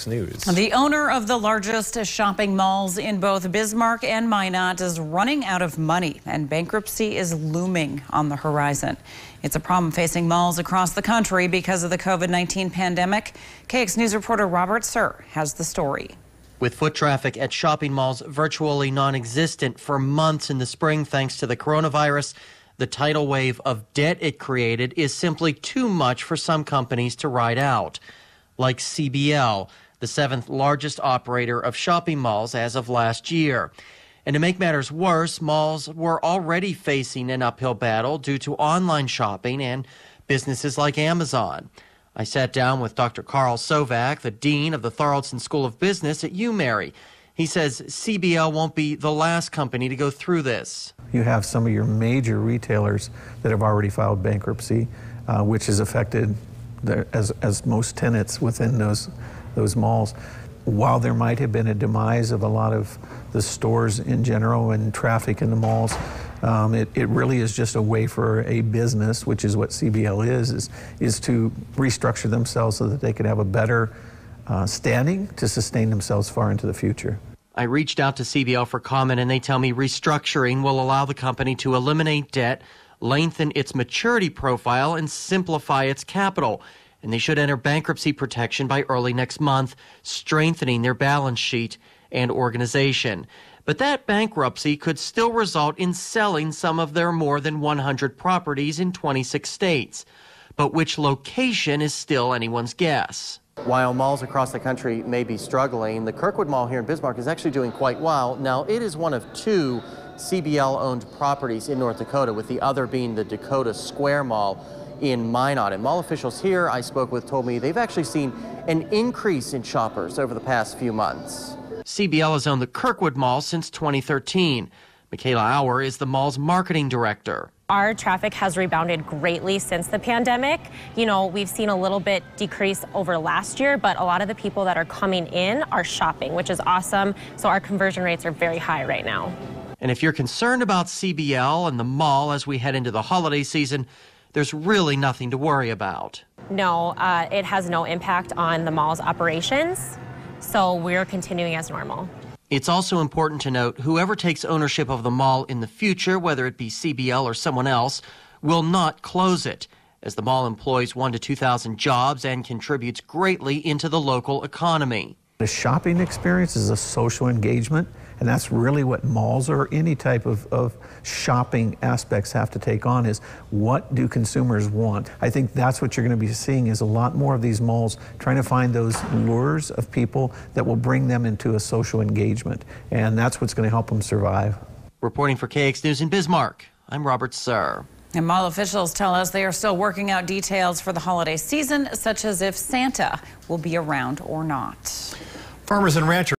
KX News. The owner of the largest shopping malls in both Bismarck and Minot is running out of money, and bankruptcy is looming on the horizon. It's a problem facing malls across the country because of the COVID-19 pandemic. KX News reporter Robert Sir has the story. With foot traffic at shopping malls virtually non-existent for months in the spring thanks to the coronavirus, the tidal wave of debt it created is simply too much for some companies to ride out. Like CBL, the seventh largest operator of shopping malls as of last year. And to make matters worse, malls were already facing an uphill battle due to online shopping and businesses like Amazon. I sat down with Dr. Carl Sovak, the dean of the Tharaldson School of Business at UMary. He says CBL won't be the last company to go through this. You have some of your major retailers that have already filed bankruptcy, which has affected as most tenants within those malls. While there might have been a demise of a lot of the stores in general and traffic in the malls, it really is just a way for a business, which is what CBL is to restructure themselves so that they can have a better standing to sustain themselves far into the future. I reached out to CBL for comment, and they tell me restructuring will allow the company to eliminate debt, lengthen its maturity profile, and simplify its capital. And they should enter bankruptcy protection by early next month, strengthening their balance sheet and organization. But that bankruptcy could still result in selling some of their more than 100 properties in 26 states. But which location is still anyone's guess. While malls across the country may be struggling, the Kirkwood Mall here in Bismarck is actually doing quite well. Now, it is one of two CBL-owned properties in North Dakota, with the other being the Dakota Square Mall in Minot. And mall officials here I spoke with told me they've actually seen an increase in shoppers over the past few months. CBL has owned the Kirkwood Mall since 2013. Michaela Auer is the mall's marketing director. Our traffic has rebounded greatly since the pandemic. You know, we've seen a little bit decrease over last year, but a lot of the people that are coming in are shopping, which is awesome. So our conversion rates are very high right now. And if you're concerned about CBL and the mall as we head into the holiday season, there's really nothing to worry about. No, it has no impact on the mall's operations. So we're continuing as normal. It's also important to note whoever takes ownership of the mall in the future, whether it be CBL or someone else, will not close it, as the mall employs 1,000 to 2,000 jobs and contributes greatly into the local economy. The shopping experience is a social engagement, and that's really what malls or any type of shopping aspects have to take on, is what do consumers want? I think that's what you're going to be seeing, is a lot more of these malls trying to find those lures of people that will bring them into a social engagement, and that's what's going to help them survive. Reporting for KX News in Bismarck, I'm Robert Sir. And mall officials tell us they are still working out details for the holiday season, such as if Santa will be around or not. Farmers and ranchers